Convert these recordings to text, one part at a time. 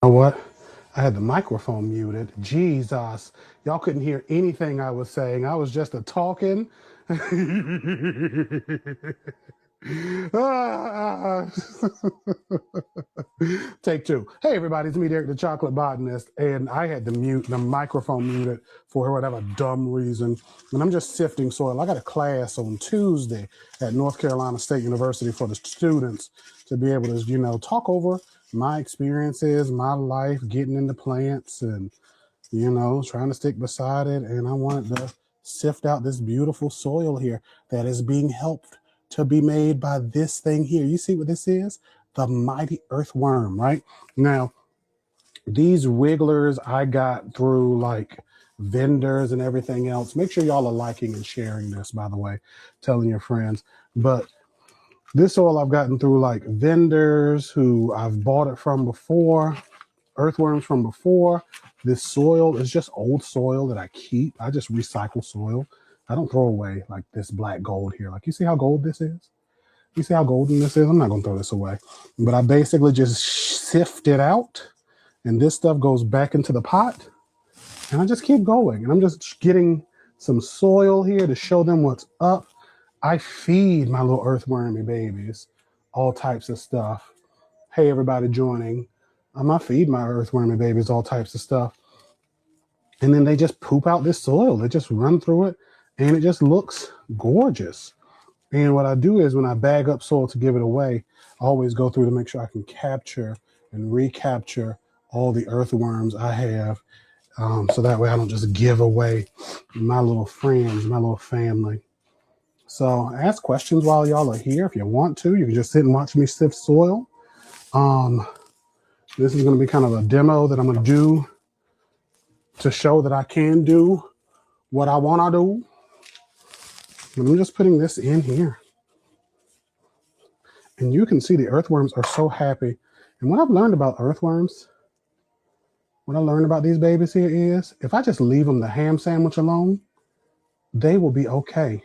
know what? I had the microphone muted. Jesus. Y'all couldn't hear anything I was saying. I was just a talking. Ah. Take two. Hey, everybody. It's me, Derek, the chocolate botanist. And I had the microphone muted for whatever dumb reason. And I'm just sifting soil. I got a class on Tuesday at North Carolina State University for the students to be able to, talk over my experiences, my life, getting into plants and, trying to stick beside it. And I wanted to sift out this beautiful soil here that is being helped to be made by this thing here. You see what this is? The mighty earthworm, right? Now, these wigglers I got through like vendors and everything else. Make sure y'all are liking and sharing this, by the way, telling your friends. But this soil I've gotten through like vendors who I've bought it from before, earthworms from before. This soil is just old soil that I keep. I just recycle soil. I don't throw away like this black gold here. Like, you see how gold this is? You see how golden this is? I'm not going to throw this away. But I basically just sift it out. And this stuff goes back into the pot. And I just keep going. And I'm just getting some soil here to show them what's up. I feed my little earthwormy babies all types of stuff. Hey, everybody joining. I feed my earthwormy babies all types of stuff. And then they just poop out this soil. They just run through it. And it just looks gorgeous. And what I do is when I bag up soil to give it away, I always go through to make sure I can capture and recapture all the earthworms I have. So that way I don't just give away my little friends, my little family. So ask questions while y'all are here. If you want to, you can just sit and watch me sift soil. This is going to be kind of a demo that I'm going to do to show that I can do what I want to do. And I'm just putting this in here. And you can see the earthworms are so happy. And what I've learned about earthworms, what I learned about these babies here is, if I just leave them the ham sandwich alone, they will be okay.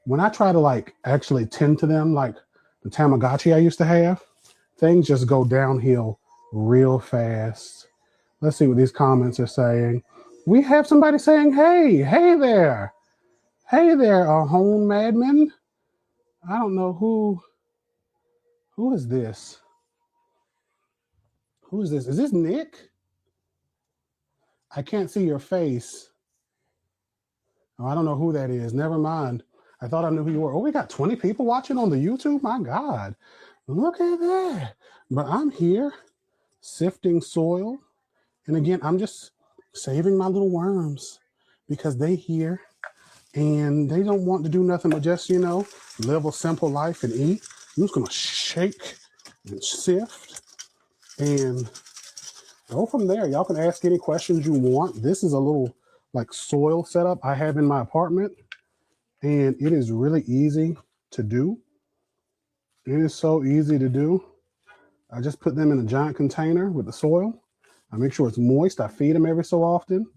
When I try to like actually tend to them, like the Tamagotchi I used to have, things just go downhill real fast. Let's see what these comments are saying. We have somebody saying, hey there. Hey there, home madman. I don't know who is this? Who is this? Is this Nick? I can't see your face. Oh, I don't know who that is. Never mind. I thought I knew who you were. Oh, we got 20 people watching on the YouTube. My God. Look at that. But I'm here sifting soil. And again, I'm just saving my little worms because they here and they don't want to do nothing but just, live a simple life and eat. I'm just going to shake and sift and go from there. Y'all can ask any questions you want. This is a little like soil setup I have in my apartment, and it is really easy to do. It is so easy to do. I just put them in a giant container with the soil. I make sure it's moist. I feed them every so often.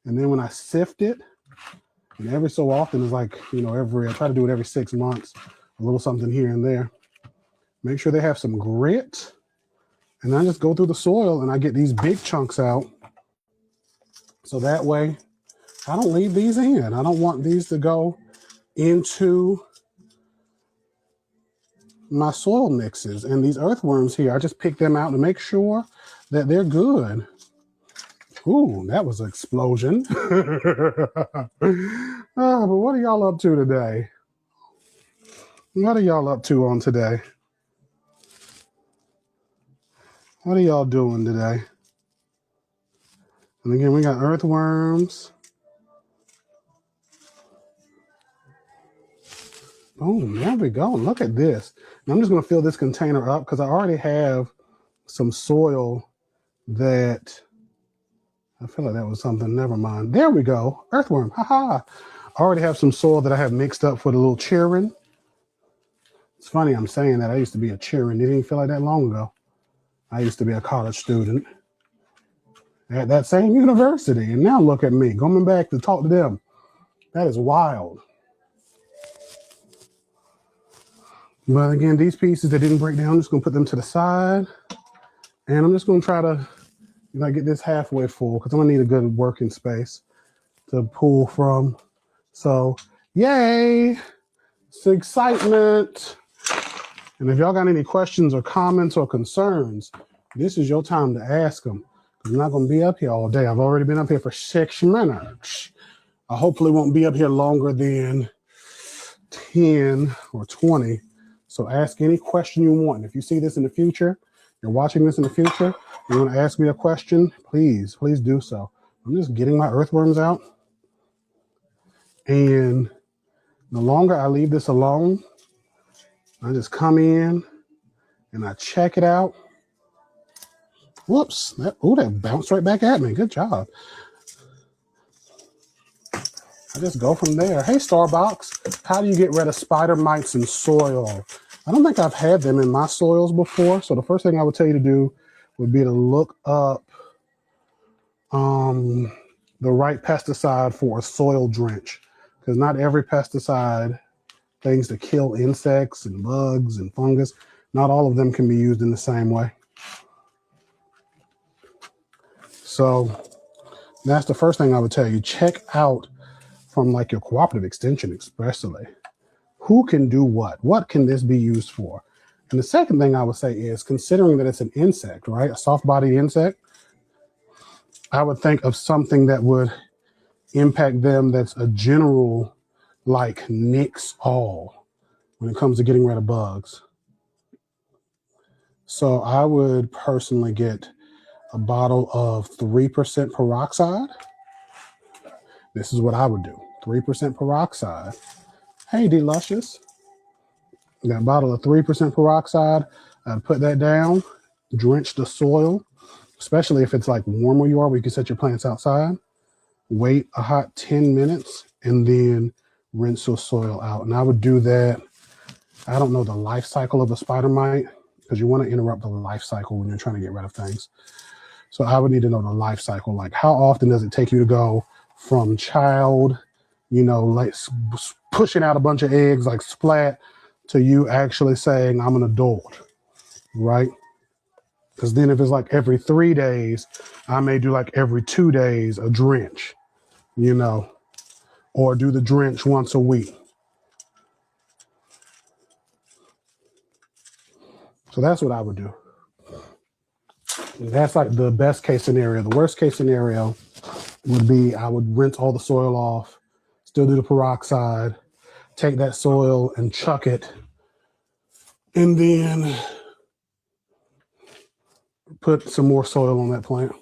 And then when I sift it, and every so often is like, I try to do it every 6 months, a little something here and there. Make sure they have some grit. And I just go through the soil and I get these big chunks out. So that way I don't leave these in. I don't want these to go into my soil mixes. And these earthworms here, I just pick them out to make sure that they're good. Ooh, that was an explosion. But what are y'all up to today? What are y'all up to on today? What are y'all doing today? And again, we got earthworms. Boom, there we go. Look at this. And I'm just going to fill this container up because I already have some soil that, I feel like that was something, never mind. There we go, earthworm, haha. I already have some soil that I have mixed up for the little cheering. It's funny I'm saying that. I used to be a cheering. It didn't feel like that long ago. I used to be a college student at that same university. And now look at me, going back to talk to them. That is wild. But again, these pieces that didn't break down, I'm just going to put them to the side. And I'm just going to try to And I get this halfway full because I'm gonna need a good working space to pull from. So, yay! It's excitement. And if y'all got any questions or comments or concerns, this is your time to ask them. I'm not gonna be up here all day. I've already been up here for 6 minutes. I hopefully won't be up here longer than 10 or 20. So ask any question you want. If you see this in the future, you're watching this in the future, you want to ask me a question, please do so. I'm just getting my earthworms out. And the longer I leave this alone, I just come in and I check it out. Whoops. That bounced right back at me. Good job. I just go from there. Hey, Starbucks, how do you get rid of spider mites in soil? I don't think I've had them in my soils before. So the first thing I would tell you to do would be to look up the right pesticide for a soil drench. Because not every pesticide, things to kill insects and bugs and fungus, not all of them can be used in the same way. So that's the first thing I would tell you. Check out from like your cooperative extension especially. Who can do what? What can this be used for? And the second thing I would say is, considering that it's an insect, right? A soft-bodied insect, I would think of something that would impact them that's a general, like, nix all when it comes to getting rid of bugs. So I would personally get a bottle of 3% peroxide. This is what I would do. 3% peroxide. Hey, Deluscious. That bottle of 3% peroxide, I'd put that down, drench the soil, especially if it's like warm where you are, where you can set your plants outside. Wait a hot 10 minutes and then rinse the soil out. And I would do that. I don't know the life cycle of a spider mite because you want to interrupt the life cycle when you're trying to get rid of things. So I would need to know the life cycle. Like, how often does it take you to go from child, like pushing out a bunch of eggs like splat, to you actually saying, I'm an adult, right? Because then if it's like every 3 days, I may do like every 2 days a drench, or do the drench once a week. So that's what I would do. And that's like the best case scenario. The worst case scenario would be I would rinse all the soil off, still do the peroxide, take that soil and chuck it, and then put some more soil on that plant.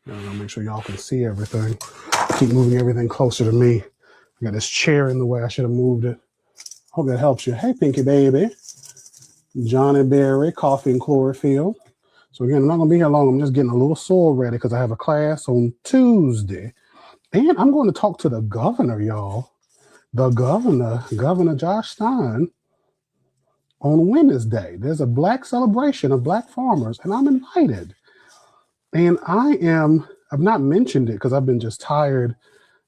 I'm gonna make sure y'all can see everything. Keep moving everything closer to me. I got this chair in the way. I should have moved it. Hope that helps you. Hey, Pinky Baby. Johnny Berry, Coffee and Chlorophyll. So again, I'm not gonna be here long. I'm just getting a little soil ready because I have a class on Tuesday. And I'm going to talk to the governor, y'all. The Governor Josh Stein, on Wednesday. There's a Black celebration of Black farmers, and I'm invited. And I've not mentioned it because I've been just tired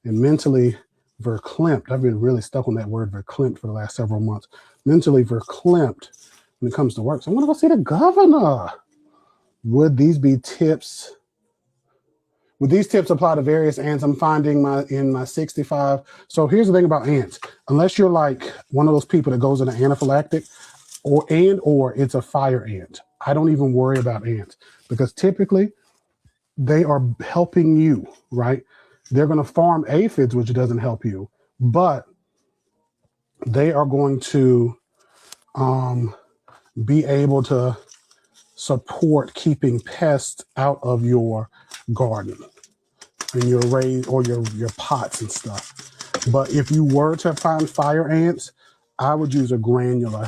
and mentally verklempt. I've been really stuck on that word verklempt for the last several months. Mentally verklempt when it comes to work. So I'm going to go see the governor. Would these be tips? Would these tips apply to various ants I'm finding in my 65? So here's the thing about ants. Unless you're like one of those people that goes into anaphylactic or it's a fire ant, I don't even worry about ants because typically they are helping you, right? They're going to farm aphids, which doesn't help you, but they are going to be able to support keeping pests out of your garden and your your pots and stuff. But if you were to find fire ants, I would use a granular.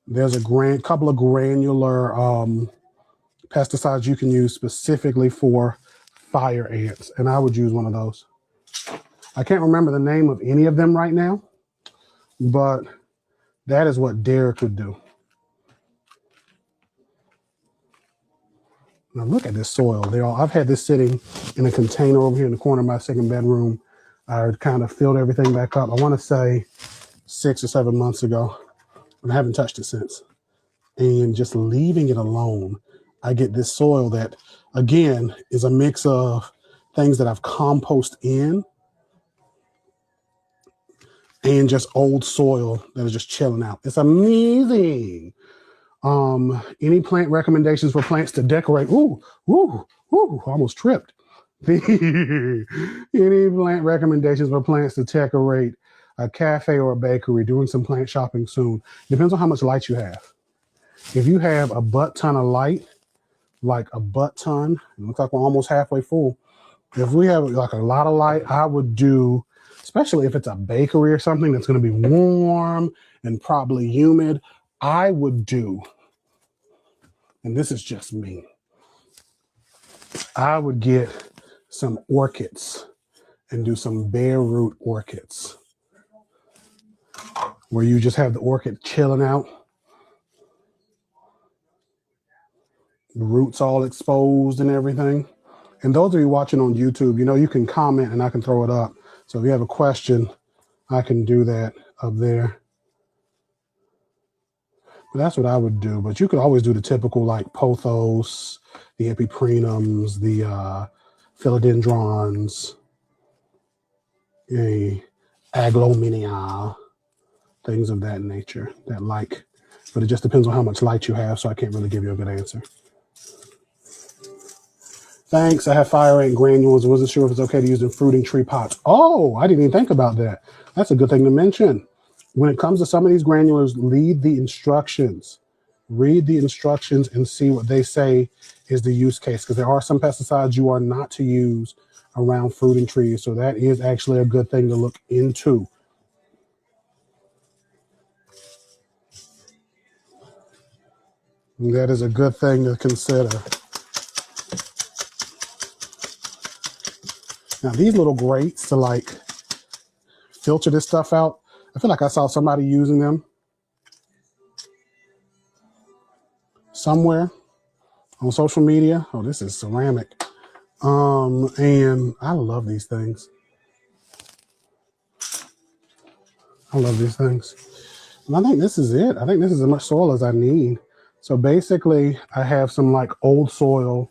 There's a couple of granular pesticides you can use specifically for fire ants, and I would use one of those. I can't remember the name of any of them right now, but that is what Derek would do. Now look at this soil. I've had this sitting in a container over here in the corner of my second bedroom. I kind of filled everything back up. I want to say 6 or 7 months ago, and I haven't touched it since. and just leaving it alone, I get this soil that, again, is a mix of things that I've composted in and just old soil that is just chilling out. It's amazing. Any plant recommendations for plants to decorate? Almost tripped. Any plant recommendations for plants to decorate a cafe or a bakery? Doing some plant shopping soon. Depends on how much light you have. If you have a butt ton of light, like a butt ton, it looks like we're almost halfway full. If we have like a lot of light, I would do, especially if it's a bakery or something that's going to be warm and probably humid, I would do, and this is just me, I would get some orchids and do some bare root orchids where you just have the orchid chilling out, the roots all exposed and everything. And those of you watching on YouTube, you can comment and I can throw it up. So if you have a question, I can do that up there. But that's what I would do. But you could always do the typical like pothos, the epiprenums, the philodendrons, the aglominia, things of that nature that like. But it just depends on how much light you have, so I can't really give you a good answer. Thanks. I have fire ant granules. I wasn't sure if it's okay to use in fruiting tree pots. Oh, I didn't even think about that. That's a good thing to mention. When it comes to some of these granulars, read the instructions. Read the instructions and see what they say is the use case, because there are some pesticides you are not to use around fruiting trees. So that is actually a good thing to look into. And that is a good thing to consider. Now, these little grates to like filter this stuff out, I feel like I saw somebody using them somewhere on social media. Oh, this is ceramic. And I love these things. I love these things. And I think this is it. I think this is as much soil as I need. So basically, I have some like old soil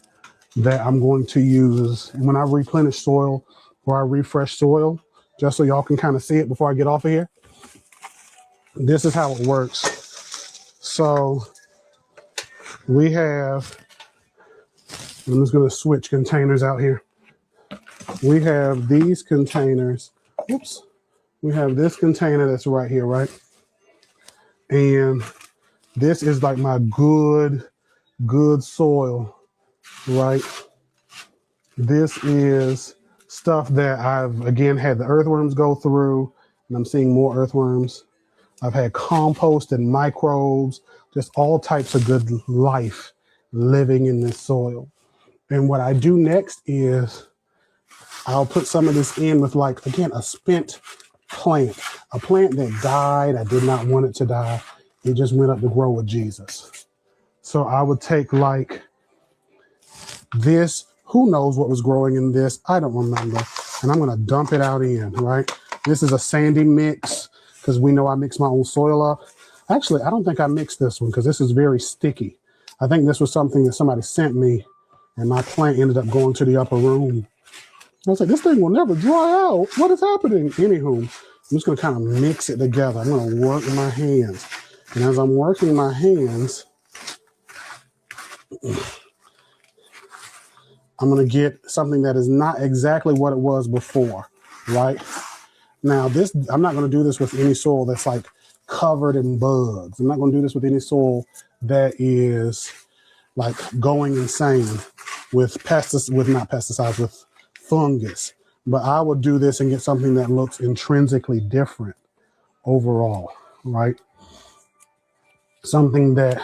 that I'm going to use. And when I replenish soil or I refresh soil, just so y'all can kind of see it before I get off of here, this is how it works. So we have, I'm just going to switch containers out here. We have these containers. Oops. We have this container that's right here, right? And this is like my good soil, right? This is stuff that I've, again, had the earthworms go through, and I'm seeing more earthworms. I've had compost and microbes, just all types of good life living in this soil. And what I do next is I'll put some of this in with, like, again, a spent plant, a plant that died. I did not want it to die. It just went up to grow with Jesus. So I would take like this, who knows what was growing in this? I don't remember. And I'm going to dump it out in, right? This is a sandy mix because we know I mix my own soil up. Actually, I don't think I mixed this one because this is very sticky. I think this was something that somebody sent me and my plant ended up going to the upper room. I was like, this thing will never dry out. What is happening? Anywho, I'm just going to kind of mix it together. I'm going to work my hands. And as I'm working my hands, I'm going to get something that is not exactly what it was before, right? Now, this, I'm not going to do this with any soil that's like covered in bugs. I'm not going to do this with any soil that is like going insane with with fungus. But I would do this and get something that looks intrinsically different overall, right? Something that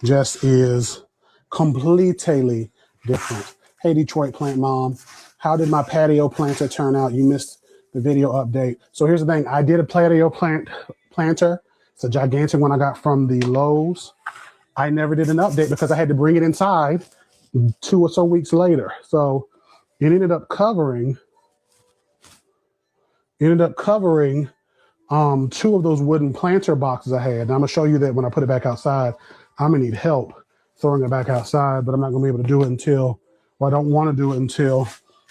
just is completely different. Hey, Detroit Plant Mom, how did my patio planter turn out? You missed the video update. So here's the thing. I did a patio planter. It's a gigantic one I got from the Lowe's. I never did an update because I had to bring it inside 2 or so weeks later. So it ended up covering 2 of those wooden planter boxes I had. And I'm going to show you that when I put it back outside. I'm gonna need help throwing it back outside, but I'm not gonna be able to do it until, well, I don't want to do it until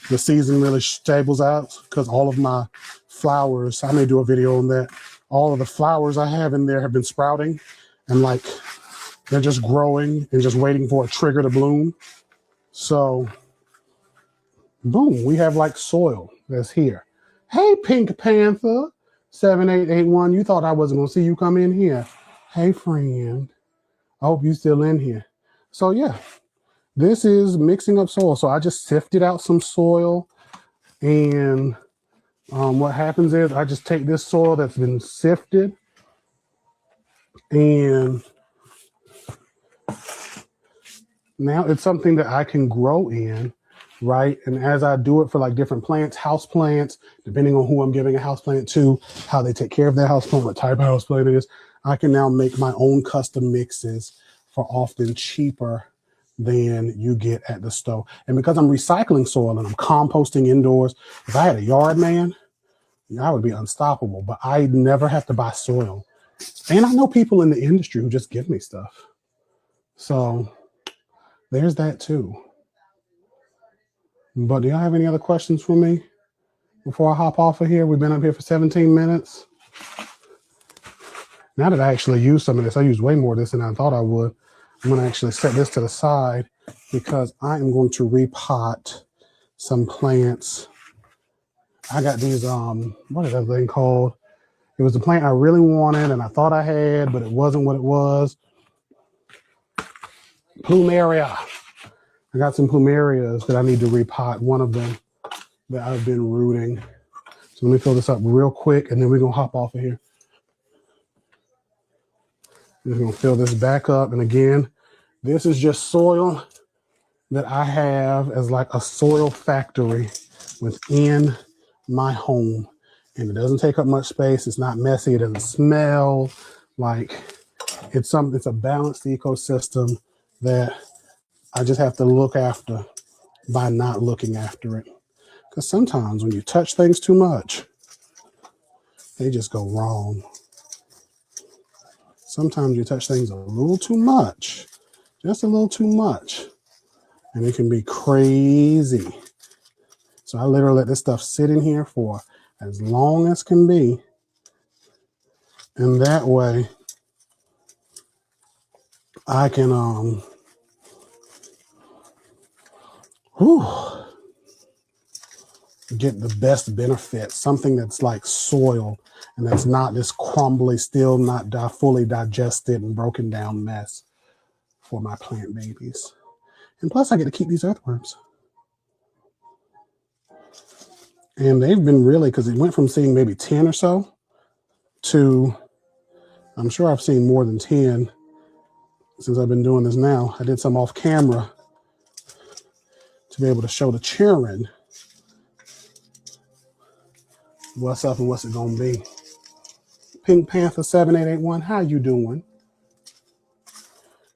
the season really stables out, because all of my flowers, I may do a video on that. All of the flowers I have in there have been sprouting, and like they're just growing and just waiting for a trigger to bloom. So boom, we have like soil that's here. Hey, Pink Panther 7881, you thought I wasn't gonna see you come in here. Hey, friend. I hope you still in here. So yeah, this is mixing up soil. So I just sifted out some soil, and what happens is I just take this soil that's been sifted, and now it's something that I can grow in, right? And as I do it for like different plants, house plants, depending on who I'm giving a house plant to, how they take care of their house plant, what type of house plant it is, I can now make my own custom mixes for often cheaper than you get at the store. And because I'm recycling soil and I'm composting indoors, if I had a yard, man, I would be unstoppable. But I never have to buy soil. And I know people in the industry who just give me stuff. So there's that too. But do y'all have any other questions for me before I hop off of here? We've been up here for 17 minutes. Now that I actually use some of this, I used way more of this than I thought I would. I'm going to actually set this to the side because I am going to repot some plants. I got these, what is that thing called? It was the plant I really wanted and I thought I had, but it wasn't what it was. Plumeria. I got some plumerias that I need to repot, one of them that I've been rooting. So let me fill this up real quick and then we're going to hop off of here. We're going to fill this back up. And again, this is just soil that I have as like a soil factory within my home. And it doesn't take up much space. It's not messy. It doesn't smell. Like it's a balanced ecosystem that I just have to look after by not looking after it. Because sometimes when you touch things too much, they just go wrong. Sometimes you touch things a little too much, just a little too much, and it can be crazy. So I literally let this stuff sit in here for as long as can be. And that way I can, get the best benefit, something that's like soil and that's not this crumbly, still not fully digested and broken down mess for my plant babies. And plus I get to keep these earthworms. And they've been really, because it went from seeing maybe 10 or so to, I'm sure I've seen more than 10 since I've been doing this now. I did some off camera to be able to show the children what's up and what's it gonna be. Pink Panther 7881, how you doing?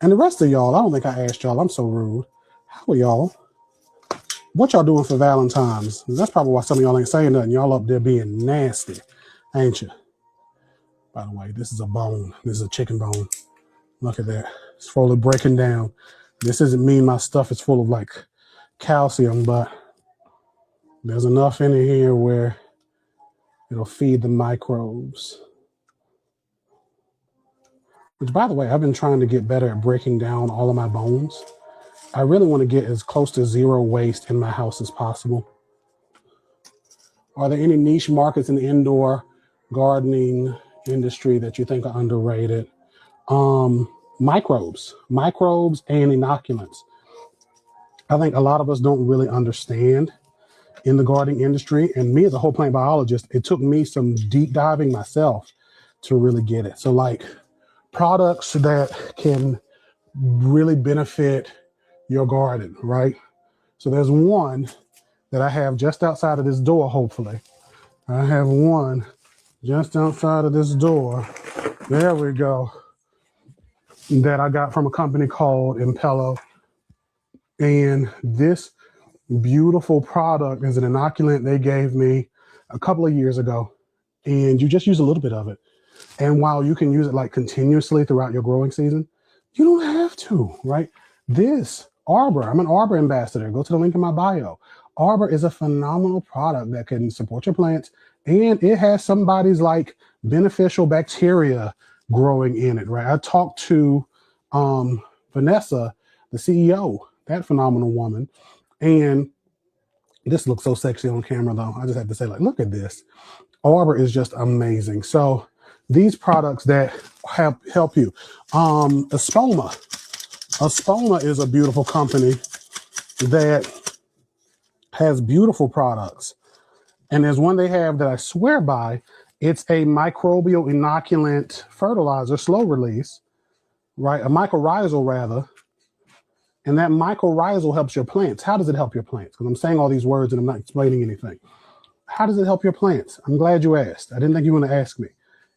And the rest of y'all, I don't think I asked y'all, I'm so rude. How are y'all? What y'all doing for Valentine's? That's probably why some of y'all ain't saying nothing. Y'all up there being nasty, ain't you? By the way, this is a bone. This is a chicken bone. Look at that. It's slowly breaking down. This doesn't mean my stuff is full of like calcium, but there's enough in here where it'll feed the microbes. Which, by the way, I've been trying to get better at breaking down all of my bones. I really want to get as close to zero waste in my house as possible. Are there any niche markets in the indoor gardening industry that you think are underrated? Microbes and inoculants. I think a lot of us don't really understand in the gardening industry. And me as a whole plant biologist, it took me some deep diving myself to really get it. So like products that can really benefit your garden, right? So there's one that I have just outside of this door, hopefully. I have one just outside of this door. There we go. That I got from a company called Impello. And this beautiful product is an inoculant they gave me a couple of years ago. And you just use a little bit of it. And while you can use it like continuously throughout your growing season, You don't have to, right? This Arbor, I'm an Arbor ambassador. Go to the link in my bio. Arbor is a phenomenal product that can support your plants, and it has somebody's like beneficial bacteria growing in it, right? I talked to Vanessa, the CEO, that phenomenal woman, and this looks so sexy on camera though. I just have to say, like, look at this. Arbor is just amazing. So these products that help you. Espoma. Espoma is a beautiful company that has beautiful products. And there's one they have that I swear by. It's a microbial inoculant fertilizer, slow release, right? A mycorrhizal rather. And that mycorrhizal helps your plants. How does it help your plants? Because I'm saying all these words and I'm not explaining anything. How does it help your plants? I'm glad you asked. I didn't think you were going to ask me.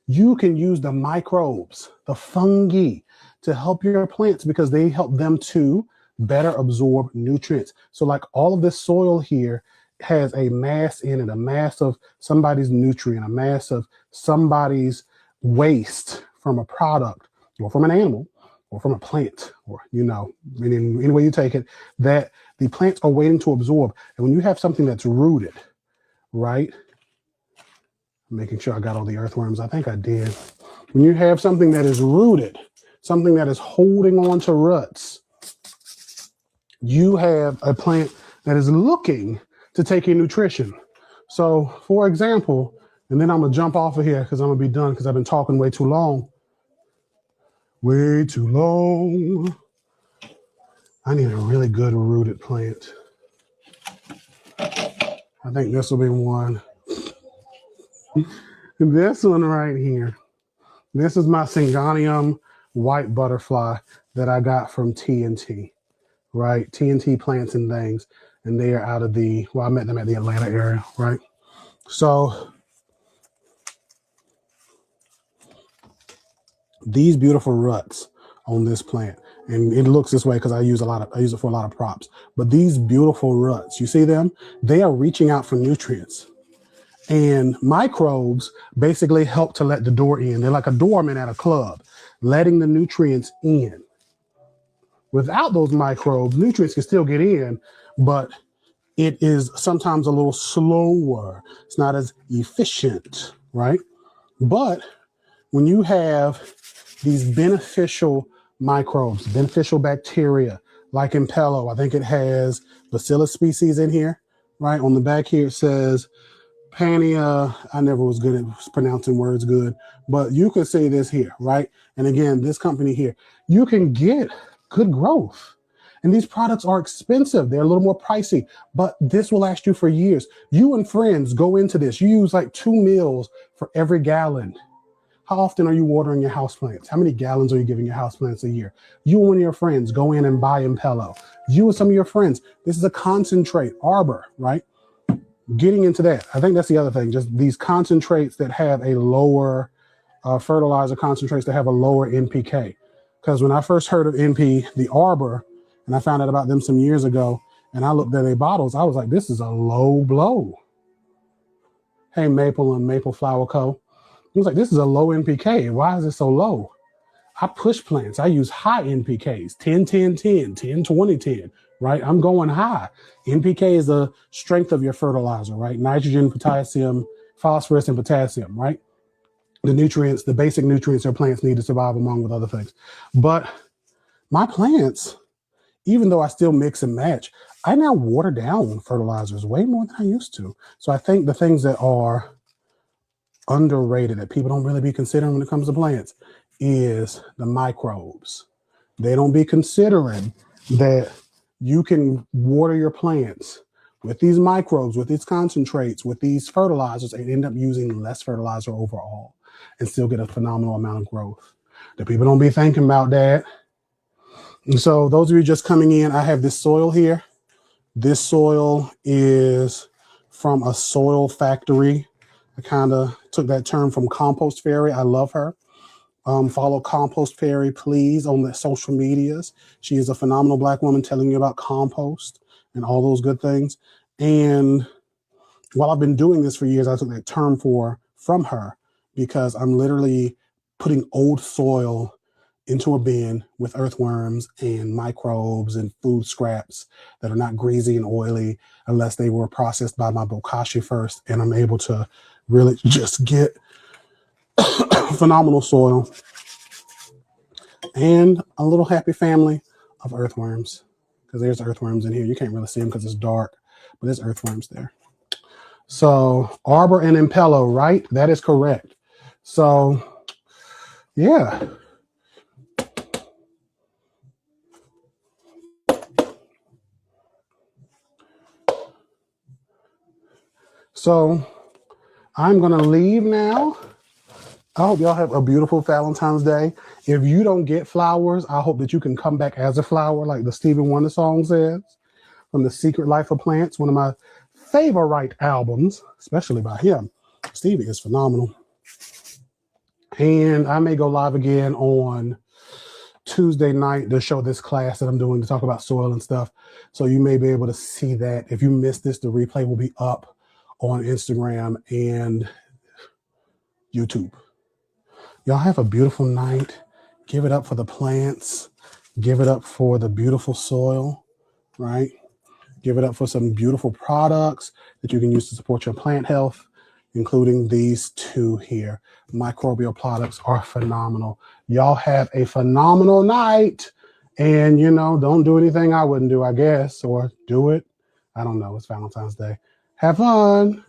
You can use the microbes, the fungi, to help your plants because they help them to better absorb nutrients. So like all of this soil here has a mass in it, a mass of somebody's nutrient, a mass of somebody's waste from a product or from an animal or from a plant, or, you know, any way you take it, that the plants are waiting to absorb. And when you have something that's rooted, right? Making sure I got all the earthworms. I think I did. When you have something that is rooted, something that is holding on to roots, you have a plant that is looking to take in nutrition. So, for example, and then I'm going to jump off of here because I'm going to be done because I've been talking way too long. Way too long. I need a really good rooted plant. I think this will be one. This one right here. This is my Synganium white butterfly that I got from TNT, right? TNT Plants and Things. And they are out of the, well, I met them at the Atlanta area, right? So these beautiful roots on this plant, and it looks this way because I use it for a lot of props. But these beautiful roots, you see them? They are reaching out for nutrients. And microbes basically help to let the door in. They're like a doorman at a club, letting the nutrients in. Without those microbes, nutrients can still get in, but it is sometimes a little slower. It's not as efficient, right? But when you have these beneficial microbes, beneficial bacteria, like Impello, I think it has Bacillus species in here, right? On the back here, it says Pania. I never was good at pronouncing words good, but you could say this here, right? And again, this company here, you can get good growth. And these products are expensive. They're a little more pricey, but this will last you for years. You and friends go into this. You use like 2 mils for every gallon. How often are you watering your houseplants? How many gallons are you giving your houseplants a year? You and one of your friends go in and buy Impello. You and some of your friends, this is a concentrate, Arbor, right? Getting into that, I think that's the other thing, just these concentrates that have a lower fertilizer concentrates that have a lower NPK. Because when I first heard of the Arbor, and I found out about them some years ago, and I looked at their bottles, I was like, this is a low blow. Hey, Maple and Maple Flower Co. I was like, this is a low NPK. Why is it so low? I push plants. I use high NPKs, 10, 10, 10, 10, 20, 10, right? I'm going high. NPK is the strength of your fertilizer, right? Nitrogen, potassium, phosphorus, and potassium, right? The nutrients, the basic nutrients our plants need to survive along with other things. But my plants, even though I still mix and match, I now water down fertilizers way more than I used to. So I think the things that are underrated that people don't really be considering when it comes to plants is the microbes. They don't be considering that you can water your plants with these microbes, with these concentrates, with these fertilizers, and end up using less fertilizer overall and still get a phenomenal amount of growth. The people don't be thinking about that. And so those of you just coming in, I have this soil here. This soil is from a soil factory. I kind of took that term from Compost Fairy. I love her. Follow Compost Fairy, please, on the social medias. She is a phenomenal Black woman telling you about compost and all those good things. And while I've been doing this for years, I took that term from her because I'm literally putting old soil into a bin with earthworms and microbes and food scraps that are not greasy and oily unless they were processed by my bokashi first. And I'm able to really just get phenomenal soil and a little happy family of earthworms, because there's earthworms in here. You can't really see them because it's dark, but there's earthworms there. So arbor and impello, right? That is correct. So yeah. So I'm going to leave now. I hope y'all have a beautiful Valentine's Day. If you don't get flowers, I hope that you can come back as a flower, like the Stevie Wonder song says, from The Secret Life of Plants, one of my favorite albums, especially by him. Stevie is phenomenal. And I may go live again on Tuesday night to show this class that I'm doing to talk about soil and stuff. So you may be able to see that. If you missed this, the replay will be up on Instagram and YouTube. Y'all have a beautiful night. Give it up for the plants. Give it up for the beautiful soil, right? Give it up for some beautiful products that you can use to support your plant health, including these two here. Microbial products are phenomenal. Y'all have a phenomenal night. And, you know, don't do anything I wouldn't do, I guess, or do it. I don't know. It's Valentine's Day. Have fun.